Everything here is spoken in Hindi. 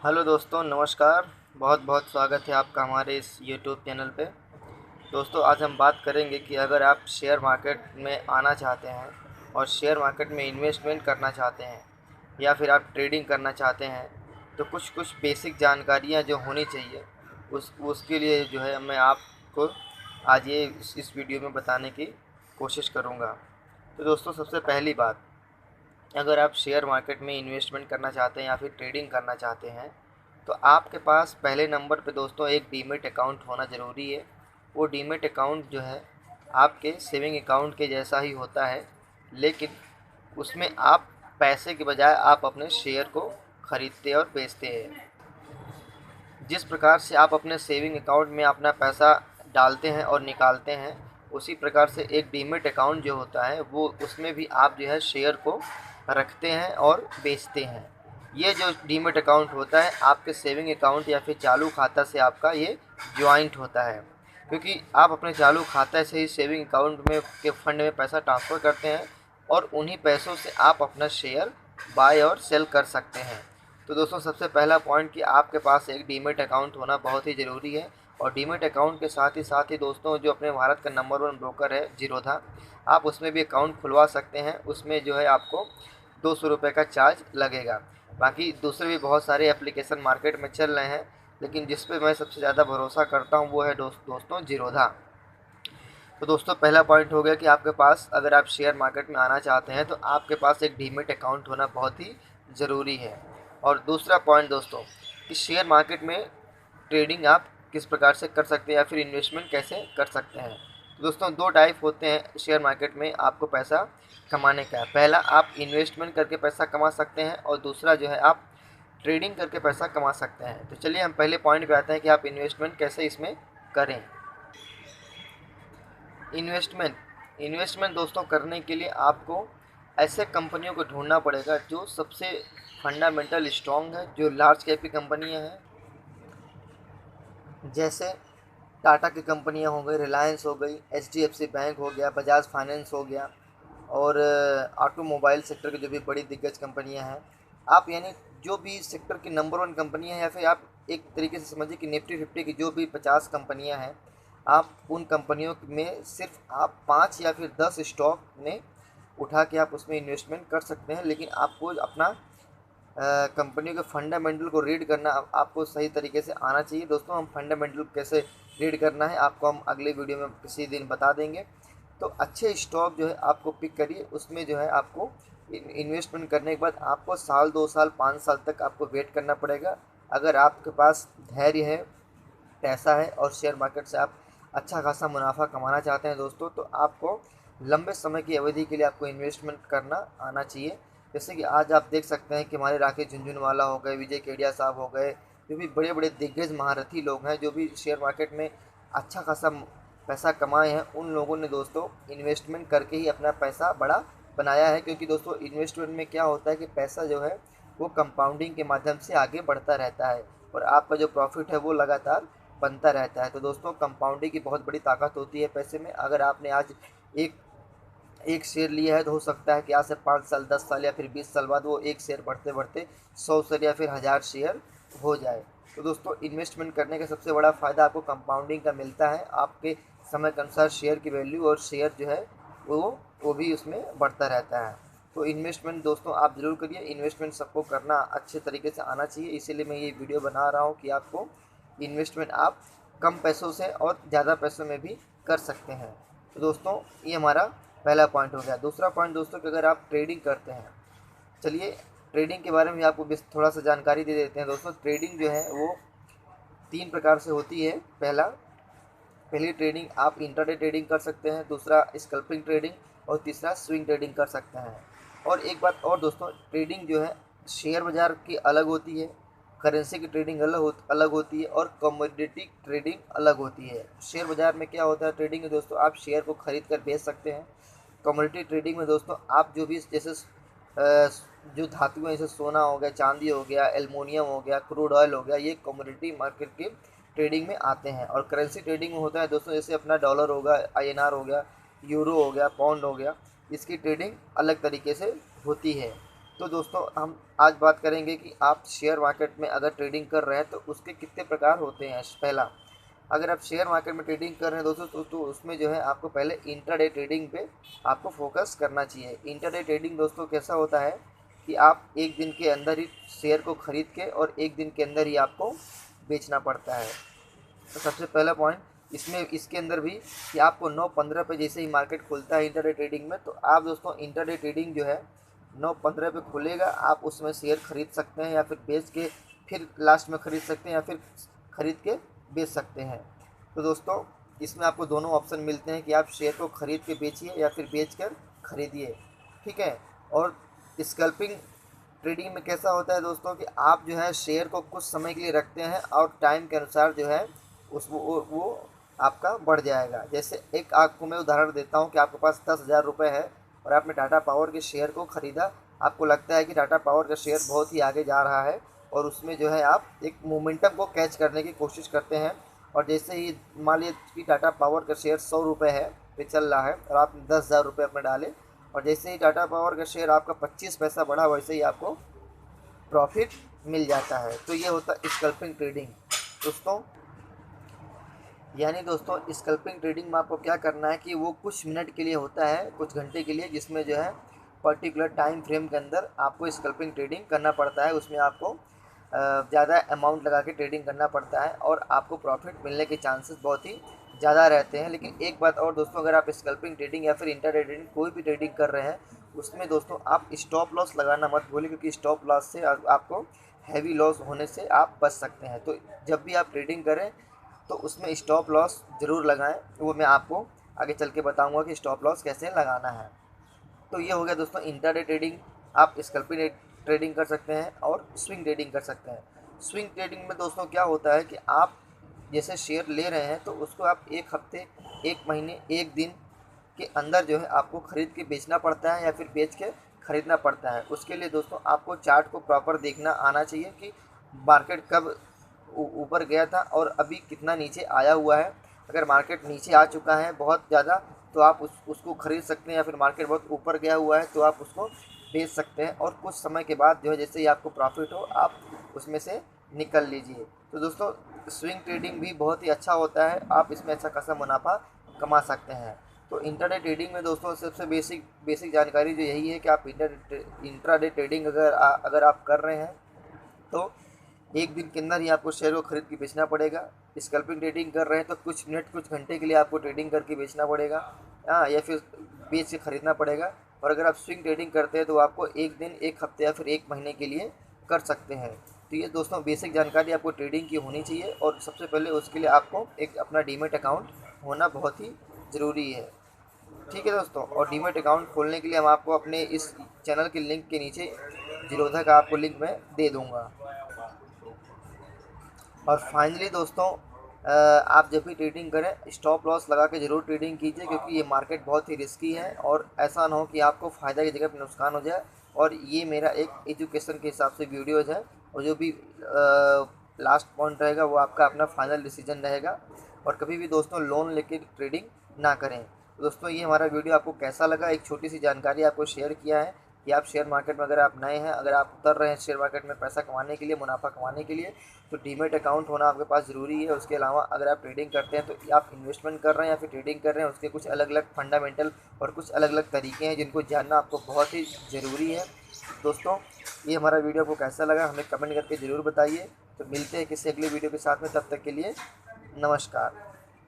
हेलो दोस्तों, नमस्कार। बहुत बहुत स्वागत है आपका हमारे इस यूट्यूब चैनल पे। दोस्तों, आज हम बात करेंगे कि अगर आप शेयर मार्केट में आना चाहते हैं और शेयर मार्केट में इन्वेस्टमेंट करना चाहते हैं या फिर आप ट्रेडिंग करना चाहते हैं, तो कुछ कुछ बेसिक जानकारियाँ जो होनी चाहिए उसके लिए जो है मैं आपको आज ये इस वीडियो में बताने की कोशिश करूँगा। तो दोस्तों, सबसे पहली बात, अगर आप शेयर मार्केट में इन्वेस्टमेंट करना चाहते हैं या फिर ट्रेडिंग करना चाहते हैं, तो आपके पास पहले नंबर पे दोस्तों एक डीमैट अकाउंट होना ज़रूरी है। वो डीमैट अकाउंट जो है आपके सेविंग अकाउंट के जैसा ही होता है, लेकिन उसमें आप पैसे के बजाय आप अपने शेयर को खरीदते और बेचते हैं। जिस प्रकार से आप अपने सेविंग अकाउंट में अपना पैसा डालते हैं और निकालते हैं, उसी प्रकार से एक डीमैट अकाउंट जो होता है वो उसमें भी आप जो है शेयर को रखते हैं और बेचते हैं। ये जो डीमैट अकाउंट होता है आपके सेविंग अकाउंट या फिर चालू खाता से आपका ये जॉइंट होता है, क्योंकि आप अपने चालू खाता से ही सेविंग अकाउंट में के फंड में पैसा ट्रांसफ़र करते हैं और उन्हीं पैसों से आप अपना शेयर बाय और सेल कर सकते हैं। तो दोस्तों, सबसे पहला पॉइंट कि आपके पास एक डीमैट अकाउंट होना बहुत ही ज़रूरी है। और डीमैट अकाउंट के साथ ही दोस्तों, जो अपने भारत का नंबर 1 ब्रोकर है जीरोधा, आप उसमें भी अकाउंट खुलवा सकते हैं। उसमें जो है आपको 200 रुपये का चार्ज लगेगा। बाकी दूसरे भी बहुत सारे एप्लीकेशन मार्केट में चल रहे हैं, लेकिन जिस पे मैं सबसे ज़्यादा भरोसा करता हूँ वो है दोस्तों जीरोधा। तो दोस्तों, पहला पॉइंट हो गया कि आपके पास, अगर आप शेयर मार्केट में आना चाहते हैं तो आपके पास एक डीमैट अकाउंट होना बहुत ही ज़रूरी है। और दूसरा पॉइंट दोस्तों, कि शेयर मार्केट में ट्रेडिंग आप किस प्रकार से कर सकते हैं या फिर इन्वेस्टमेंट कैसे कर सकते हैं। तो दोस्तों, दो टाइप होते हैं शेयर मार्केट में आपको पैसा कमाने का। पहला, आप इन्वेस्टमेंट करके पैसा कमा सकते हैं और दूसरा जो है आप ट्रेडिंग करके पैसा कमा सकते हैं। तो चलिए हम पहले पॉइंट पे आते हैं कि आप इन्वेस्टमेंट कैसे इसमें करें। इन्वेस्टमेंट दोस्तों करने के लिए आपको ऐसे कंपनियों को ढूंढना पड़ेगा जो सबसे फंडामेंटल स्ट्रॉन्ग है, जो लार्ज कैप की कंपनियां हैं, जैसे टाटा की कंपनियां हो गई, रिलायंस हो गई, एचडीएफसी बैंक हो गया, बजाज फाइनेंस हो गया, और ऑटोमोबाइल सेक्टर की जो भी बड़ी दिग्गज कंपनियां हैं। आप यानी जो भी सेक्टर की नंबर 1 कंपनियां हैं, या फिर आप एक तरीके से समझिए कि निफ्टी 50 की जो भी 50 कंपनियां हैं, आप उन कंपनियों में सिर्फ आप 5 या फिर 10 स्टॉक में उठा के आप उसमें इन्वेस्टमेंट कर सकते हैं। लेकिन आपको अपना कंपनियों के फंडामेंटल को रीड करना आपको सही तरीके से आना चाहिए। दोस्तों, हम फंडामेंटल कैसे रीड करना है आपको हम अगले वीडियो में किसी दिन बता देंगे। तो अच्छे स्टॉक जो है आपको पिक करिए, उसमें जो है आपको इन्वेस्टमेंट करने के बाद आपको साल 2 साल 5 साल तक आपको वेट करना पड़ेगा। अगर आपके पास धैर्य है, पैसा है और शेयर मार्केट से आप अच्छा खासा मुनाफा कमाना चाहते हैं दोस्तों, तो आपको लंबे समय की अवधि के लिए आपको इन्वेस्टमेंट करना आना चाहिए। जैसे कि आज आप देख सकते हैं कि हमारे राकेश झुनझुनवाला हो गए, विजय केडिया साहब हो गए, जो भी बड़े बड़े दिग्गज महारथी लोग हैं, जो भी शेयर मार्केट में अच्छा खासा पैसा कमाए हैं, उन लोगों ने दोस्तों इन्वेस्टमेंट करके ही अपना पैसा बड़ा बनाया है। क्योंकि दोस्तों, इन्वेस्टमेंट में क्या होता है कि पैसा जो है वो कंपाउंडिंग के माध्यम से आगे बढ़ता रहता है और आपका जो प्रॉफिट है वो लगातार बनता रहता है। तो दोस्तों, कंपाउंडिंग की बहुत बड़ी ताकत होती है पैसे में। अगर आपने आज एक एक शेयर लिया है तो हो सकता है कि आज से 5 साल 10 साल या फिर 20 साल बाद वो एक शेयर बढ़ते बढ़ते 100 शेयर या फिर 1000 शेयर हो जाए। तो दोस्तों, इन्वेस्टमेंट करने का सबसे बड़ा फ़ायदा आपको कंपाउंडिंग का मिलता है। आपके समय के अनुसार शेयर की वैल्यू और शेयर जो है वो भी उसमें बढ़ता रहता है। तो इन्वेस्टमेंट दोस्तों आप ज़रूर करिए। इन्वेस्टमेंट सबको करना अच्छे तरीके से आना चाहिए, इसीलिए मैं ये वीडियो बना रहा हूँ कि आपको इन्वेस्टमेंट आप कम पैसों से और ज़्यादा पैसों में भी कर सकते हैं। तो दोस्तों, ये हमारा पहला पॉइंट हो गया। दूसरा पॉइंट दोस्तों, कि अगर आप ट्रेडिंग करते हैं, चलिए ट्रेडिंग के बारे में आपको थोड़ा सा जानकारी दे देते हैं। दोस्तों, ट्रेडिंग जो है वो 3 प्रकार से होती है। पहली ट्रेडिंग आप इंट्राडे ट्रेडिंग कर सकते हैं, दूसरा स्कल्पिंग ट्रेडिंग और तीसरा स्विंग ट्रेडिंग कर सकते हैं। और एक बात और दोस्तों, ट्रेडिंग जो है शेयर बाज़ार की अलग होती है, करेंसी की ट्रेडिंग अलग होती है और कमोडिटी ट्रेडिंग अलग होती है। शेयर बाज़ार में क्या होता है ट्रेडिंग में दोस्तों, आप शेयर को खरीद कर बेच सकते हैं। कमोडिटी ट्रेडिंग में दोस्तों आप जो भी जैसे जो धातु हैं, जैसे सोना हो गया, चांदी हो गया, एल्युमिनियम हो गया, क्रूड ऑयल हो गया, ये कमोडिटी मार्केट की ट्रेडिंग में आते हैं। और करेंसी ट्रेडिंग में होता है दोस्तों, जैसे अपना डॉलर होगा, आईएनआर हो गया, यूरो हो गया, पाउंड हो गया, इसकी ट्रेडिंग अलग तरीके से होती है। तो दोस्तों हम आज बात करेंगे कि आप शेयर मार्केट में अगर ट्रेडिंग कर रहे हैं तो उसके कितने प्रकार होते हैं। पहला, अगर आप शेयर मार्केट में ट्रेडिंग कर रहे हैं दोस्तों तो उसमें जो है आपको पहले इंट्राडे ट्रेडिंग पे आपको फोकस करना चाहिए। इंट्राडे ट्रेडिंग दोस्तों कैसा होता है कि आप एक दिन के अंदर ही शेयर को खरीद के और एक दिन के अंदर ही आपको बेचना पड़ता है। तो सबसे पहला पॉइंट इसमें इसके अंदर भी कि आपको 9:15 पे जैसे ही मार्केट खुलता है इंट्राडे ट्रेडिंग में, तो आप दोस्तों इंट्राडे ट्रेडिंग जो है 9:15 पे खुलेगा, आप उसमें शेयर खरीद सकते हैं या फिर बेच के फिर लास्ट में खरीद सकते हैं या फिर खरीद के बेच सकते हैं। तो दोस्तों इसमें आपको दोनों ऑप्शन मिलते हैं कि आप शेयर को खरीद के बेचिए या फिर बेच कर खरीदिए, ठीक है। और स्कल्पिंग ट्रेडिंग में कैसा होता है दोस्तों कि आप जो है शेयर को कुछ समय के लिए रखते हैं और टाइम के अनुसार जो है वो आपका बढ़ जाएगा। जैसे एक आपको मैं उदाहरण देता हूँ कि आपके पास 10,000 रुपये है और आपने टाटा पावर के शेयर को ख़रीदा। आपको लगता है कि टाटा पावर का शेयर बहुत ही आगे जा रहा है और उसमें जो है आप एक मोमेंटम को कैच करने की कोशिश करते हैं। और जैसे ही मान लीजिए कि टाटा पावर का शेयर 100 रुपये है पे चल रहा है और आपने 10,000 रुपये अपने डाले, और जैसे ही टाटा पावर का शेयर आपका 25 पैसा बढ़ा वैसे ही आपको प्रॉफिट मिल जाता है। तो ये होता है स्कल्पिंग ट्रेडिंग दोस्तों। यानी दोस्तों स्कल्पिंग ट्रेडिंग में आपको क्या करना है कि वो कुछ मिनट के लिए होता है, कुछ घंटे के लिए, जिसमें जो है पर्टिकुलर टाइम फ्रेम के अंदर आपको स्कल्पिंग ट्रेडिंग करना पड़ता है। उसमें आपको ज़्यादा अमाउंट लगा के ट्रेडिंग करना पड़ता है और आपको प्रॉफिट मिलने के चांसेस बहुत ही ज़्यादा रहते हैं। लेकिन एक बात और दोस्तों, अगर आप स्कल्पिंग ट्रेडिंग या फिर इंट्राडे ट्रेडिंग कोई भी ट्रेडिंग कर रहे हैं उसमें दोस्तों आप स्टॉप लॉस लगाना मत भूलिए, क्योंकि स्टॉप लॉस से आपको हैवी लॉस होने से आप बच सकते हैं। तो जब भी आप ट्रेडिंग करें तो उसमें स्टॉप लॉस ज़रूर लगाएं। वो मैं आपको आगे चल के बताऊंगा कि स्टॉप लॉस कैसे लगाना है। तो ये हो गया दोस्तों इंट्राडे ट्रेडिंग। आप स्कल्पिंग ट्रेडिंग कर सकते हैं और स्विंग ट्रेडिंग कर सकते हैं। स्विंग ट्रेडिंग में दोस्तों क्या होता है कि आप जैसे शेयर ले रहे हैं तो उसको आप एक हफ्ते, एक महीने, एक दिन के अंदर जो है आपको ख़रीद के बेचना पड़ता है या फिर बेच के ख़रीदना पड़ता है। उसके लिए दोस्तों आपको चार्ट को प्रॉपर देखना आना चाहिए कि मार्केट कब ऊपर गया था और अभी कितना नीचे आया हुआ है। अगर मार्केट नीचे आ चुका है बहुत ज़्यादा तो आप उसको ख़रीद सकते हैं, या फिर मार्केट बहुत ऊपर गया हुआ है तो आप उसको बेच सकते हैं। और कुछ समय के बाद जो है जैसे ही आपको प्रॉफिट हो आप उसमें से निकल लीजिए। तो दोस्तों स्विंग ट्रेडिंग भी बहुत ही अच्छा होता है, आप इसमें अच्छा खासा मुनाफा कमा सकते हैं। तो इंट्राडे ट्रेडिंग में दोस्तों सबसे बेसिक जानकारी जो यही है कि आप इंट्राडे ट्रेडिंग अगर आप कर रहे हैं तो एक दिन के अंदर ही आपको शेयर को खरीद के बेचना पड़ेगा। स्कल्पिंग ट्रेडिंग कर रहे हैं तो कुछ मिनट, कुछ घंटे के लिए आपको ट्रेडिंग करके बेचना पड़ेगा, या फिर बेच के खरीदना पड़ेगा। और अगर आप स्विंग ट्रेडिंग करते हैं तो आपको एक दिन, एक हफ्ते या फिर एक महीने के लिए कर सकते हैं। तो ये दोस्तों बेसिक जानकारी आपको ट्रेडिंग की होनी चाहिए, और सबसे पहले उसके लिए आपको एक अपना डीमैट अकाउंट होना बहुत ही ज़रूरी है, ठीक है दोस्तों। और डीमैट अकाउंट खोलने के लिए हम आपको अपने इस चैनल के लिंक के नीचे जीरोधा का आपको लिंक मैं दे दूँगा। और फाइनली दोस्तों आप जब भी ट्रेडिंग करें स्टॉप लॉस लगा के ज़रूर ट्रेडिंग कीजिए, क्योंकि ये मार्केट बहुत ही रिस्की है और ऐसा ना हो कि आपको फ़ायदा की जगह पर नुकसान हो जाए। और ये मेरा एक एजुकेशन के हिसाब से वीडियोज़ है, और जो भी लास्ट पॉइंट रहेगा वो आपका अपना फाइनल डिसीजन रहेगा। और कभी भी दोस्तों लोन लेके ट्रेडिंग ना करें। तो दोस्तों ये हमारा वीडियो आपको कैसा लगा, एक छोटी सी जानकारी आपको शेयर किया है कि आप शेयर मार्केट में अगर आप नए हैं, अगर आप उतर रहे हैं शेयर मार्केट में पैसा कमाने के लिए, मुनाफा कमाने के लिए, तो डीमैट अकाउंट होना आपके पास ज़रूरी है। उसके अलावा अगर आप ट्रेडिंग करते हैं तो आप इन्वेस्टमेंट कर रहे हैं या फिर ट्रेडिंग कर रहे हैं, उसके कुछ अलग अलग फंडामेंटल और कुछ अलग अलग तरीके हैं जिनको जानना आपको बहुत ही ज़रूरी है। दोस्तों ये हमारा वीडियो आपको कैसा लगा हमें कमेंट करके ज़रूर बताइए। तो मिलते हैं किसी अगले वीडियो के साथ में, तब तक के लिए नमस्कार।